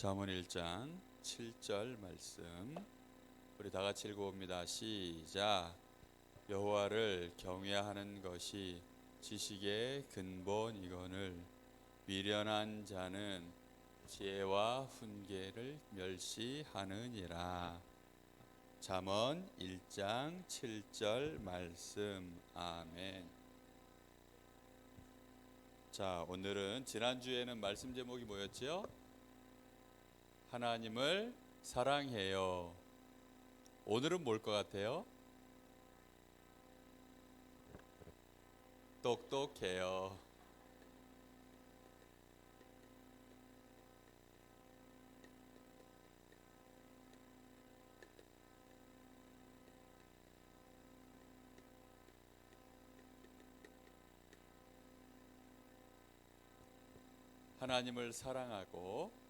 잠언 1장 7절 말씀 우리 다 같이 읽어봅니다. 시작. 여호와를 경외하는 것이 지식의 근본이거늘 미련한 자는 지혜와 훈계를 멸시하느니라. 잠언 1장 7절 말씀. 아멘. 자, 오늘은 지난주에는 말씀 제목이 뭐였죠? 하나님을 사랑해요. 오늘은 뭘 것 같아요? 똑똑해요. 하나님을 사랑하고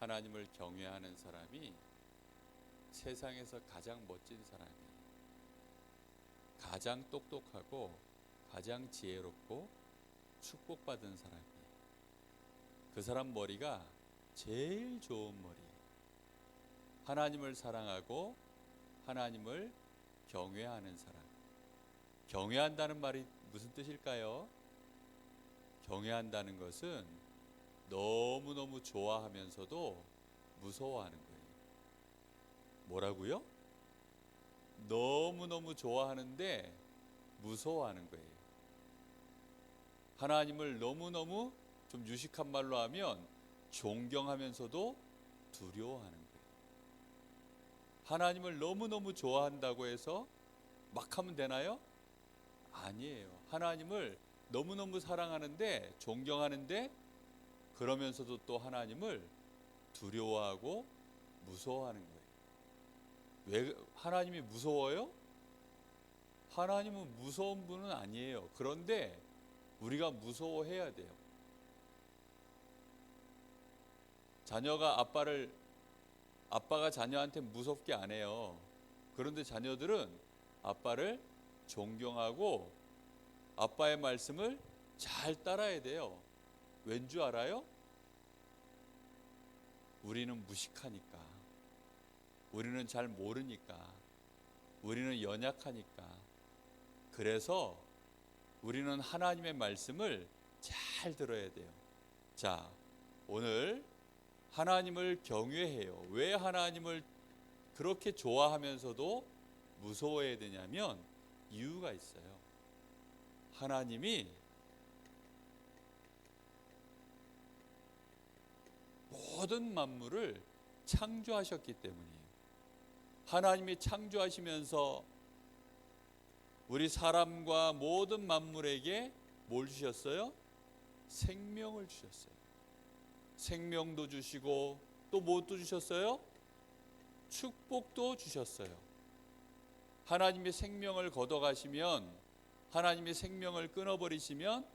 하나님을 경외하는 사람이 세상에서 가장 멋진 사람이에요. 가장 똑똑하고 가장 지혜롭고 축복받은 사람이에요. 그 사람 머리가 제일 좋은 머리예요. 하나님을 사랑하고 하나님을 경외하는 사람. 경외한다는 말이 무슨 뜻일까요? 경외한다는 것은 너무너무 좋아하면서도 무서워하는 거예요. 뭐라고요? 너무너무 좋아하는데 무서워하는 거예요. 하나님을 너무너무 좀 유식한 말로 하면 존경하면서도 두려워하는 거예요. 하나님을 너무너무 좋아한다고 해서 막 하면 되나요? 아니에요. 하나님을 너무너무 사랑하는데 존경하는데 그러면서도 또 하나님을 두려워하고 무서워하는 거예요. 왜 하나님이 무서워요? 하나님은 무서운 분은 아니에요. 그런데 우리가 무서워해야 돼요. 아빠가 자녀한테 무섭게 안 해요. 그런데 자녀들은 아빠를 존경하고 아빠의 말씀을 잘 따라야 돼요. 왠 줄 알아요? 우리는 무식하니까, 우리는 잘 모르니까, 우리는 연약하니까. 그래서 우리는 하나님의 말씀을 잘 들어야 돼요. 자, 오늘 하나님을 경외해요. 왜 하나님을 그렇게 좋아하면서도 무서워해야 되냐면 이유가 있어요. 하나님이 모든 만물을 창조하셨기 때문이에요. 하나님이 창조하시면서 우리 사람과 모든 만물에게 뭘 주셨어요? 생명을 주셨어요. 생명도 주시고 또 무엇도 주셨어요? 축복도 주셨어요. 하나님이 생명을 걷어가시면, 하나님이 생명을 끊어버리시면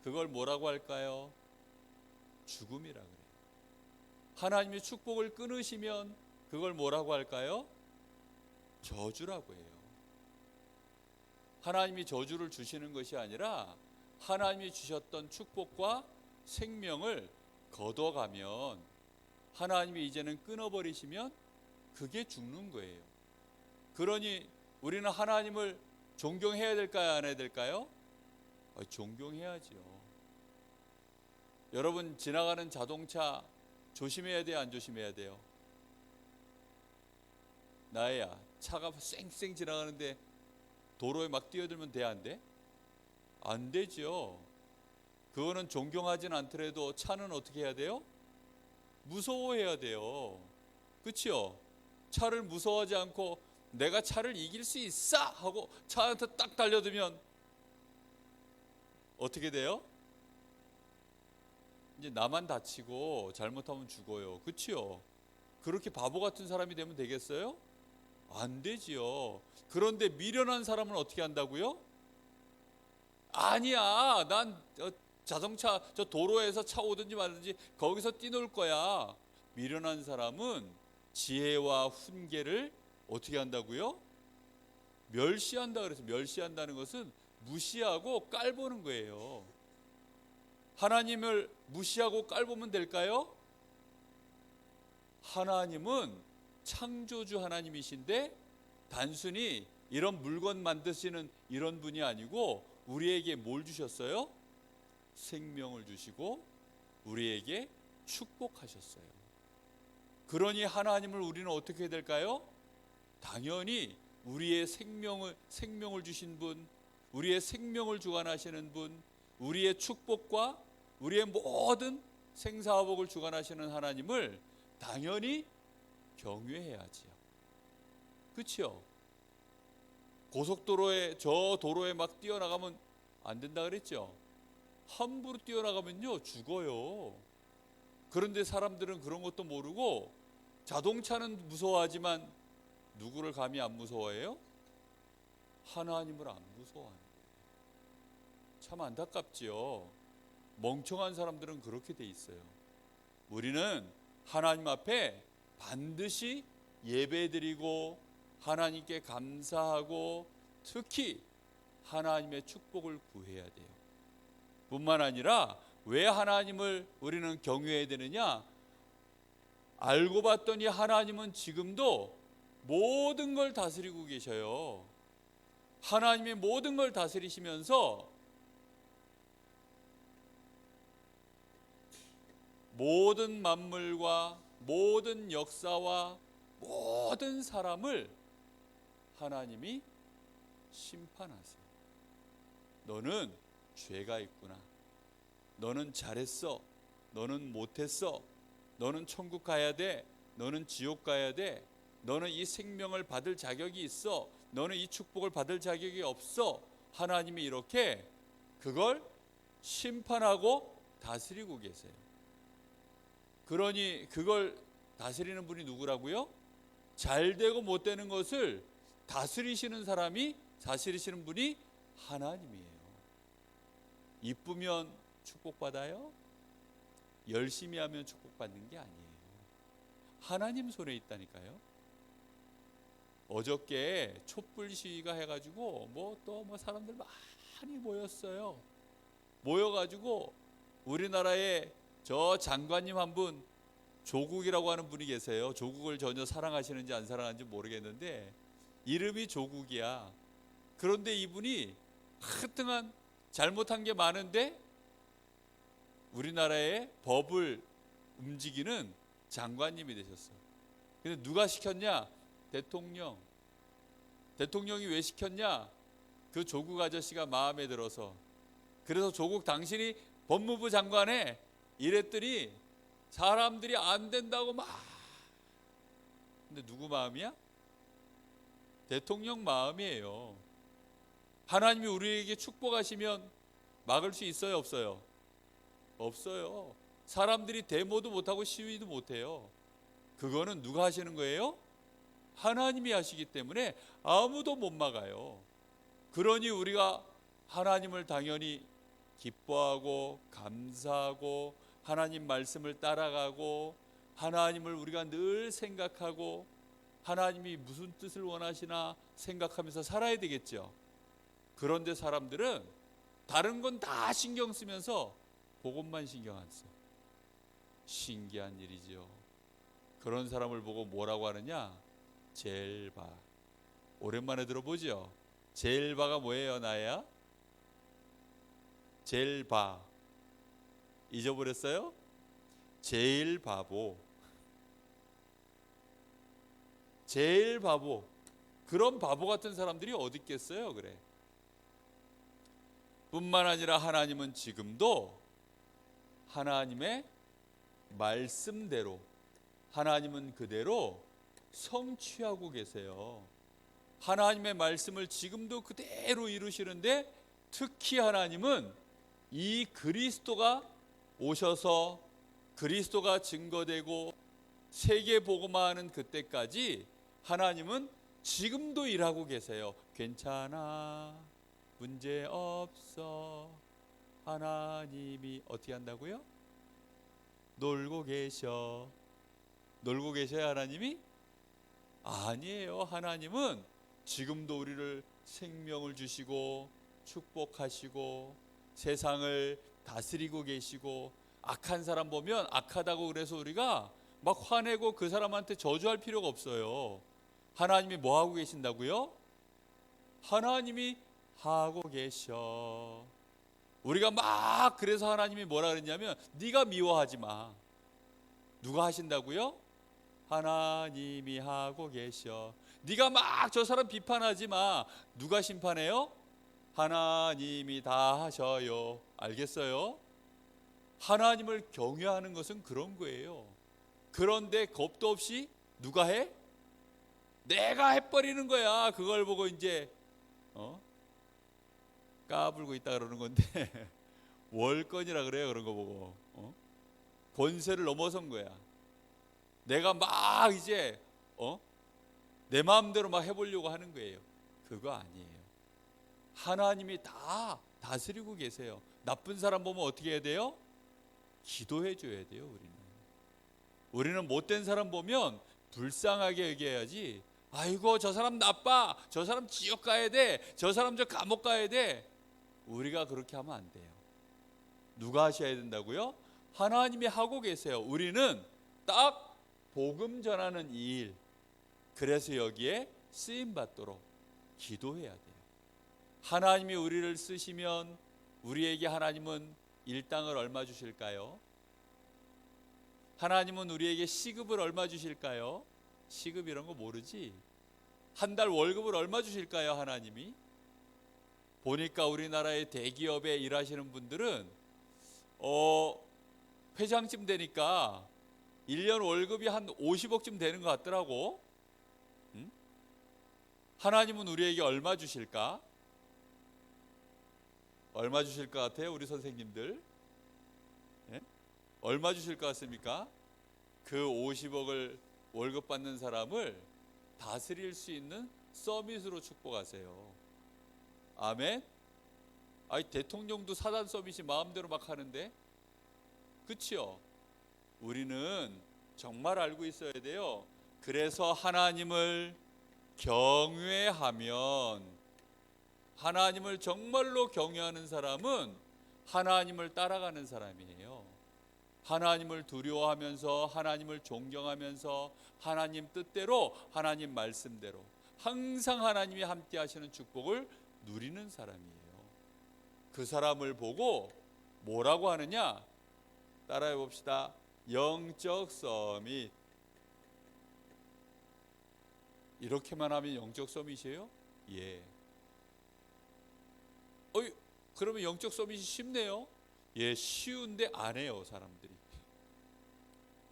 그걸 뭐라고 할까요? 죽음이라 그래요. 하나님이 축복을 끊으시면 그걸 뭐라고 할까요? 저주라고 해요. 하나님이 저주를 주시는 것이 아니라 하나님이 주셨던 축복과 생명을 걷어가면, 하나님이 이제는 끊어버리시면 그게 죽는 거예요. 그러니 우리는 하나님을 존경해야 될까요? 안 해야 될까요? 존경해야죠. 여러분, 지나가는 자동차 조심해야 돼요? 안 조심해야 돼요? 나야, 차가 쌩쌩 지나가는데 도로에 막 뛰어들면 돼, 안 돼? 안 되죠. 그거는 존경하진 않더라도 차는 어떻게 해야 돼요? 무서워해야 돼요. 그렇죠? 차를 무서워하지 않고 내가 차를 이길 수 있어 하고 차한테 딱 달려들면 어떻게 돼요? 이제 나만 다치고 잘못하면 죽어요. 그렇죠? 그렇게 바보 같은 사람이 되면 되겠어요? 안 되지요. 그런데 미련한 사람은 어떻게 한다고요? 아니야, 난 자동차 저 도로에서 차 오든지 말든지 거기서 뛰놀 거야. 미련한 사람은 지혜와 훈계를 어떻게 한다고요? 멸시한다. 그래서 멸시한다는 것은 무시하고 깔보는 거예요. 하나님을 무시하고 깔보면 될까요? 하나님은 창조주 하나님이신데 단순히 이런 물건 만드시는 이런 분이 아니고 우리에게 뭘 주셨어요? 생명을 주시고 우리에게 축복하셨어요. 그러니 하나님을 우리는 어떻게 해야 될까요? 당연히 우리의 생명을 주신 분, 우리의 생명을 주관하시는 분, 우리의 축복과 우리의 모든 생사화복을 주관하시는 하나님을 당연히 경외해야지요. 그렇죠? 고속도로에 저 도로에 막 뛰어나가면 안 된다 그랬죠? 함부로 뛰어나가면요 죽어요. 그런데 사람들은 그런 것도 모르고 자동차는 무서워하지만 누구를 감히 안 무서워해요? 하나님을 안 무서워하는 거예요. 참 안타깝지요. 멍청한 사람들은 그렇게 돼 있어요. 우리는 하나님 앞에 반드시 예배드리고 하나님께 감사하고 특히 하나님의 축복을 구해야 돼요. 뿐만 아니라 왜 하나님을 우리는 경외해야 되느냐? 알고 봤더니 하나님은 지금도 모든 걸 다스리고 계셔요. 하나님이 모든 걸 다스리시면서 모든 만물과 모든 역사와 모든 사람을 하나님이 심판하세요. 너는 죄가 있구나. 너는 잘했어. 너는 못했어. 너는 천국 가야 돼. 너는 지옥 가야 돼. 너는 이 생명을 받을 자격이 있어. 너는 이 축복을 받을 자격이 없어. 하나님이 이렇게 그걸 심판하고 다스리고 계세요. 그러니 그걸 다스리는 분이 누구라고요? 잘 되고 못 되는 것을 다스리시는 분이 하나님이에요. 이쁘면 축복받아요? 열심히 하면 축복받는 게 아니에요. 하나님 손에 있다니까요. 어저께 촛불 시위가 해가지고 뭐 사람들 많이 모였어요. 모여가지고 우리나라에 저 장관님 한 분, 조국이라고 하는 분이 계세요. 조국을 전혀 사랑하시는지 안 사랑하는지 모르겠는데 이름이 조국이야. 그런데 이분이 하여튼간 잘못한 게 많은데 우리나라의 법을 움직이는 장관님이 되셨어요. 근데 누가 시켰냐? 대통령이 왜 시켰냐? 그 조국 아저씨가 마음에 들어서. 그래서 조국 당신이 법무부 장관에 이랬더니 사람들이 안 된다고 막. 근데 누구 마음이야? 대통령 마음이에요. 하나님이 우리에게 축복하시면 막을 수 있어요, 없어요? 없어요. 사람들이 데모도 못하고 시위도 못해요. 그거는 누가 하시는 거예요? 하나님이 하시기 때문에 아무도 못 막아요. 그러니 우리가 하나님을 당연히 기뻐하고 감사하고 하나님 말씀을 따라가고 하나님을 우리가 늘 생각하고 하나님이 무슨 뜻을 원하시나 생각하면서 살아야 되겠죠. 그런데 사람들은 다른 건 다 신경 쓰면서 그것만 신경 안 써. 신기한 일이죠. 그런 사람을 보고 뭐라고 하느냐? 젤바. 오랜만에 들어보죠? 젤바가 뭐예요, 나야? 젤바. 잊어버렸어요? 제일 바보. 제일 바보. 그런 바보 같은 사람들이 어디 있겠어요, 그래. 뿐만 아니라 하나님은 지금도 하나님의 말씀대로 하나님은 그대로 성취하고 계세요. 하나님의 말씀을 지금도 그대로 이루시는데 특히 하나님은 이 그리스도가 오셔서 그리스도가 증거되고 세계 복음화하는 그때까지 하나님은 지금도 일하고 계세요. 괜찮아, 문제 없어. 하나님이 어떻게 한다고요? 놀고 계셔. 놀고 계셔야 하나님이? 아니에요. 하나님은 지금도 우리를 생명을 주시고 축복하시고 세상을 다스리고 계시고 악한 사람 보면 악하다고 그래서 우리가 막 화내고 그 사람한테 저주할 필요가 없어요. 하나님이 뭐 하고 계신다고요? 하나님이 하고 계셔. 우리가 막 그래서 하나님이 뭐라 그랬냐면 네가 미워하지 마. 누가 하신다고요? 하나님이 하고 계셔. 네가 막 저 사람 비판하지 마. 누가 심판해요? 하나님이 다 하셔요. 알겠어요? 하나님을 경외하는 것은 그런 거예요. 그런데 겁도 없이 누가 해? 내가 해버리는 거야. 그걸 보고 이제 까불고 있다 그러는 건데 월권이라 그래요. 그런 거 보고 권세를 넘어선 거야. 내가 막 이제 내 마음대로 막 해보려고 하는 거예요. 그거 아니에요. 하나님이 다 다스리고 계세요. 나쁜 사람 보면 어떻게 해야 돼요? 기도해 줘야 돼요. 우리는 못된 사람 보면 불쌍하게 얘기해야지. 아이고 저 사람 나빠, 저 사람 지옥 가야 돼, 저 사람 저 감옥 가야 돼. 우리가 그렇게 하면 안 돼요. 누가 하셔야 된다고요? 하나님이 하고 계세요. 우리는 딱 복음 전하는 일, 그래서 여기에 쓰임 받도록 기도해야 돼요. 하나님이 우리를 쓰시면 우리에게 하나님은 일당을 얼마 주실까요? 하나님은 우리에게 시급을 얼마 주실까요? 시급 이런 거 모르지? 한 달 월급을 얼마 주실까요? 하나님이? 보니까 우리나라의 대기업에 일하시는 분들은 회장쯤 되니까 1년 월급이 한 50억쯤 되는 것 같더라고. 하나님은 우리에게 얼마 주실까? 얼마 주실 것 같아요? 우리 선생님들 얼마 주실 것 같습니까? 그 50억을 월급 받는 사람을 다스릴 수 있는 서밋으로 축복하세요. 아멘. 아니 대통령도 사단 서밋이 마음대로 막 하는데, 그치요? 우리는 정말 알고 있어야 돼요. 그래서 하나님을 경외하면, 하나님을 정말로 경외하는 사람은 하나님을 따라가는 사람이에요. 하나님을 두려워하면서, 하나님을 존경하면서, 하나님 뜻대로, 하나님 말씀대로 항상 하나님이 함께 하시는 축복을 누리는 사람이에요. 그 사람을 보고 뭐라고 하느냐? 따라해 봅시다. 영적 서밋. 이렇게만 하면 영적 서밋이에요? 예. 그러면 영적 서밋이 쉽네요? 예, 쉬운데 안 해요, 사람들이.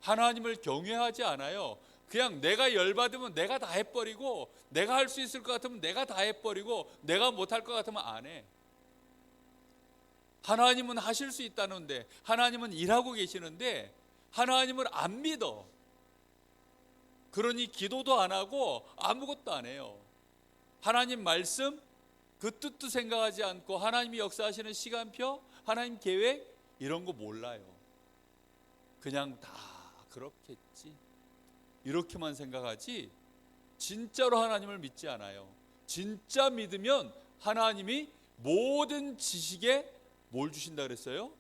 하나님을 경외하지 않아요. 그냥 내가 열받으면 내가 다 해버리고, 내가 할 수 있을 것 같으면 내가 다 해버리고, 내가 못할 것 같으면 안 해. 하나님은 하실 수 있다는데, 하나님은 일하고 계시는데 하나님을 안 믿어. 그러니 기도도 안 하고 아무것도 안 해요. 하나님 말씀 그 뜻도 생각하지 않고, 하나님이 역사하시는 시간표, 하나님 계획 이런 거 몰라요. 그냥 다 그렇겠지 이렇게만 생각하지 진짜로 하나님을 믿지 않아요. 진짜 믿으면 하나님이 모든 지식에 뭘 주신다 그랬어요?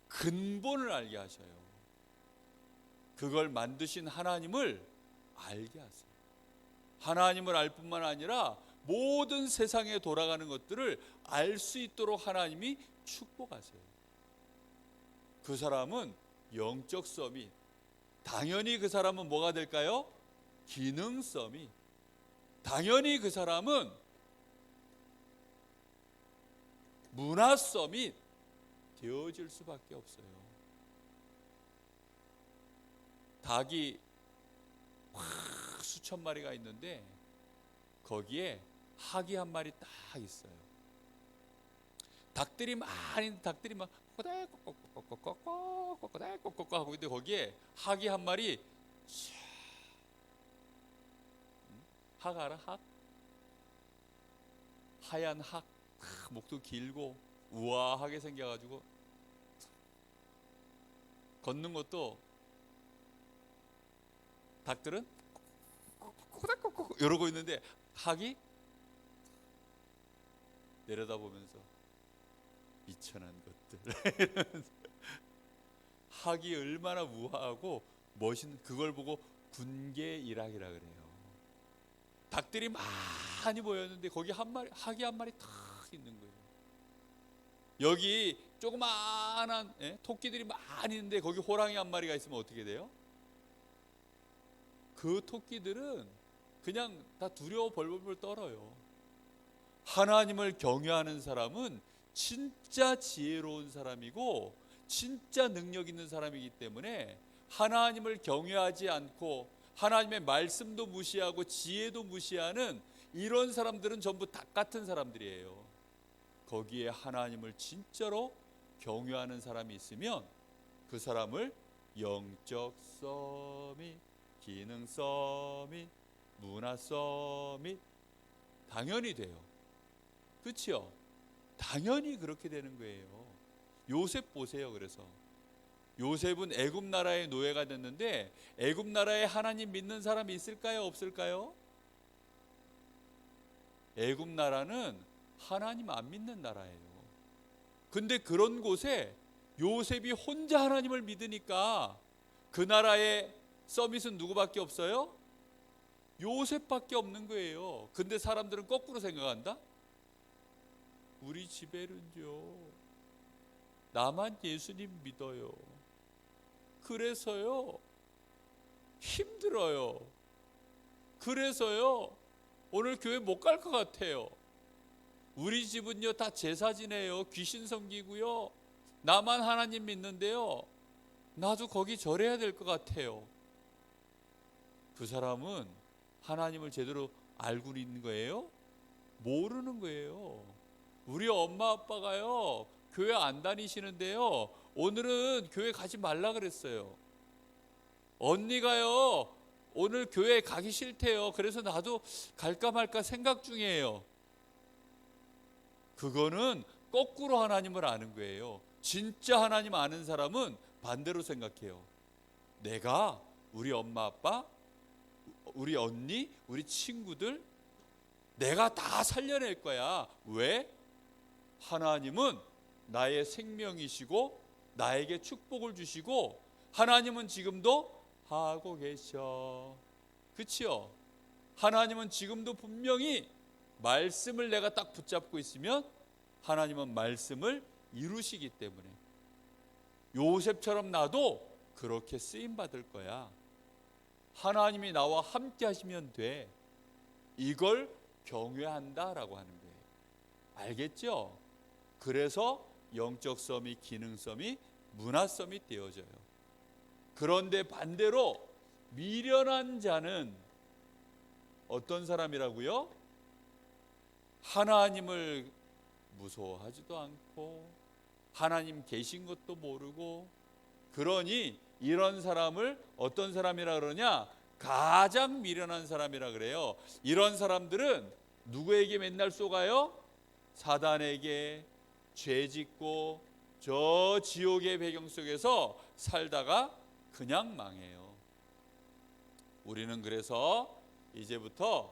근본을 알게 하셔요. 그걸 만드신 하나님을 알게 하세요. 하나님을 알 뿐만 아니라 모든 세상에 돌아가는 것들을 알 수 있도록 하나님이 축복하세요. 그 사람은 영적 서밋. 당연히 그 사람은 뭐가 될까요? 기능 서밋. 당연히 그 사람은 문화 서밋 되어질 수밖에 없어요. 닭이 수천 마리가 있는데 거기에 학이 한 마리 딱 있어요. 닭들이 많이, 닭들이 막 꼬꼬꼬꼬꼬꼬꼬꼬꼬꼬꼬꼬 하고 있는데 거기에 학이 한 마리. 학 알아? 학? 하얀 학, 목도 길고 우아하게 생겨가지고 걷는 것도, 닭들은 꼬꼬꼬꼬 이러고 있는데 학이 내려다보면서 미천한 것들. 학이 얼마나 우아하고 멋있는 그걸 보고 군계일학이라 그래요. 닭들이 많이 모였는데 거기 한 마리, 학이 한 마리 탁 있는 거예요. 여기 조그마한 토끼들이 많이 있는데 거기 호랑이 한 마리가 있으면 어떻게 돼요? 그 토끼들은 그냥 다 두려워 벌벌벌 떨어요. 하나님을 경외하는 사람은 진짜 지혜로운 사람이고 진짜 능력 있는 사람이기 때문에 하나님을 경외하지 않고 하나님의 말씀도 무시하고 지혜도 무시하는 이런 사람들은 전부 닭 같은 사람들이에요. 거기에 하나님을 진짜로 경외하는 사람이 있으면 그 사람을 영적 서밋, 기능 서밋, 문화 서밋 당연히 돼요. 그렇죠? 당연히 그렇게 되는 거예요. 요셉 보세요. 그래서 요셉은 애굽 나라의 노예가 됐는데 애굽 나라에 하나님 믿는 사람이 있을까요? 없을까요? 애굽 나라는 하나님 안 믿는 나라예요. 근데 그런 곳에 요셉이 혼자 하나님을 믿으니까 그 나라의 서밋은 누구밖에 없어요? 요셉밖에 없는 거예요. 근데 사람들은 거꾸로 생각한다? 우리 집에는요, 나만 예수님 믿어요. 그래서요, 힘들어요. 그래서요, 오늘 교회 못 갈 것 같아요. 우리 집은요, 다 제사 지내요. 귀신 섬기고요. 나만 하나님 믿는데요, 나도 거기 절해야 될 것 같아요. 그 사람은 하나님을 제대로 알고 있는 거예요? 모르는 거예요. 우리 엄마 아빠가요, 교회 안 다니시는데요, 오늘은 교회 가지 말라 그랬어요. 언니가요, 오늘 교회 가기 싫대요. 그래서 나도 갈까 말까 생각 중이에요. 그거는 거꾸로 하나님을 아는 거예요. 진짜 하나님 아는 사람은 반대로 생각해요. 내가 우리 엄마 아빠, 우리 언니, 우리 친구들 내가 다 살려낼 거야. 왜? 하나님은 나의 생명이시고 나에게 축복을 주시고 하나님은 지금도 하고 계셔. 그치요? 하나님은 지금도 분명히 말씀을 내가 딱 붙잡고 있으면 하나님은 말씀을 이루시기 때문에 요셉처럼 나도 그렇게 쓰임받을 거야. 하나님이 나와 함께 하시면 돼. 이걸 경외한다라고 하는 거예요. 알겠죠? 그래서 영적 서밋, 기능 서밋, 문화 서밋 되어져요. 그런데 반대로 미련한 자는 어떤 사람이라고요? 하나님을 무서워하지도 않고 하나님 계신 것도 모르고, 그러니 이런 사람을 어떤 사람이라 그러냐? 가장 미련한 사람이라 그래요. 이런 사람들은 누구에게 맨날 쏘가요? 사단에게, 죄짓고 저 지옥의 배경 속에서 살다가 그냥 망해요. 우리는 그래서 이제부터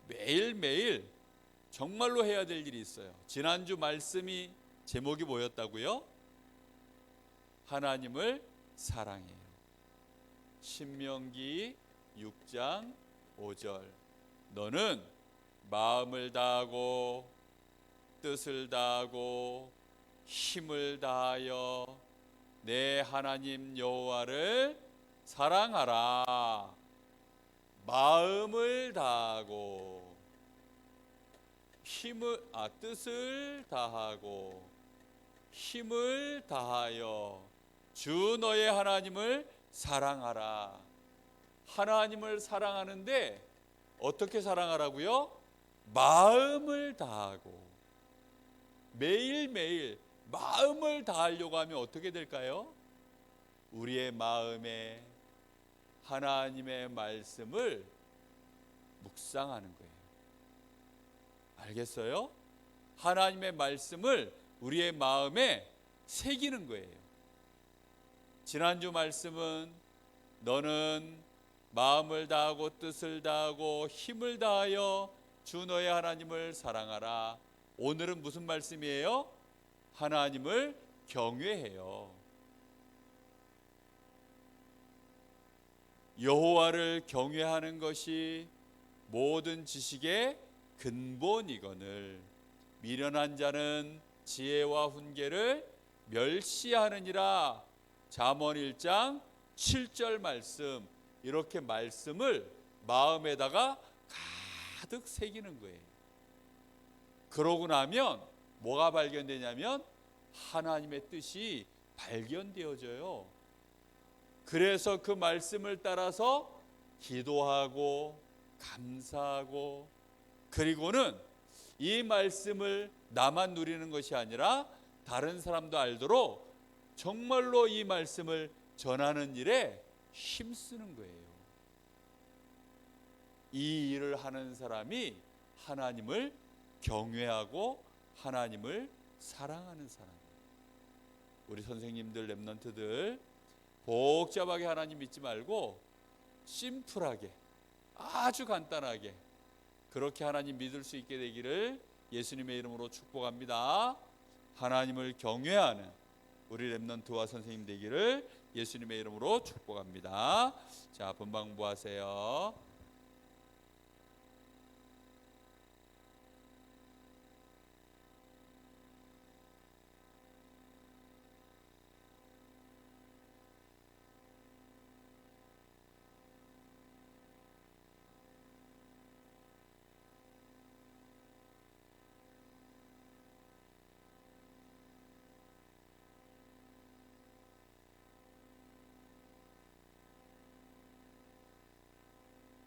매일매일 정말로 해야 될 일이 있어요. 지난주 말씀이 제목이 뭐였다고요? 하나님을 사랑해요. 신명기 6장 5절. 너는 마음을 다하고 뜻을 다하고 힘을 다하여 내 하나님 여호와를 사랑하라. 마음을 다하고 뜻을 다하고 힘을 다하여 주 너의 하나님을 사랑하라. 하나님을 사랑하는데 어떻게 사랑하라고요? 마음을 다하고. 매일매일 마음을 다하려고 하면 어떻게 될까요? 우리의 마음에 하나님의 말씀을 묵상하는 거예요. 알겠어요? 하나님의 말씀을 우리의 마음에 새기는 거예요. 지난주 말씀은 너는 마음을 다하고 뜻을 다하고 힘을 다하여 주 너의 하나님을 사랑하라. 오늘은 무슨 말씀이에요? 하나님을 경외해요. 여호와를 경외하는 것이 모든 지식의 근본이거늘 미련한 자는 지혜와 훈계를 멸시하느니라. 잠언 1장 7절 말씀. 이렇게 말씀을 마음에다가 가득 새기는 거예요. 그러고 나면 뭐가 발견되냐면 하나님의 뜻이 발견되어져요. 그래서 그 말씀을 따라서 기도하고 감사하고, 그리고는 이 말씀을 나만 누리는 것이 아니라 다른 사람도 알도록 정말로 이 말씀을 전하는 일에 힘쓰는 거예요. 이 일을 하는 사람이 하나님을 경외하고 하나님을 사랑하는 사람이에요. 우리 선생님들, 렘넌트들 복잡하게 하나님 믿지 말고 심플하게, 아주 간단하게 그렇게 하나님 믿을 수 있게 되기를 예수님의 이름으로 축복합니다. 하나님을 경외하는 우리 렘넌트와 선생님 되기를 예수님의 이름으로 축복합니다. 자, 본방부 하세요.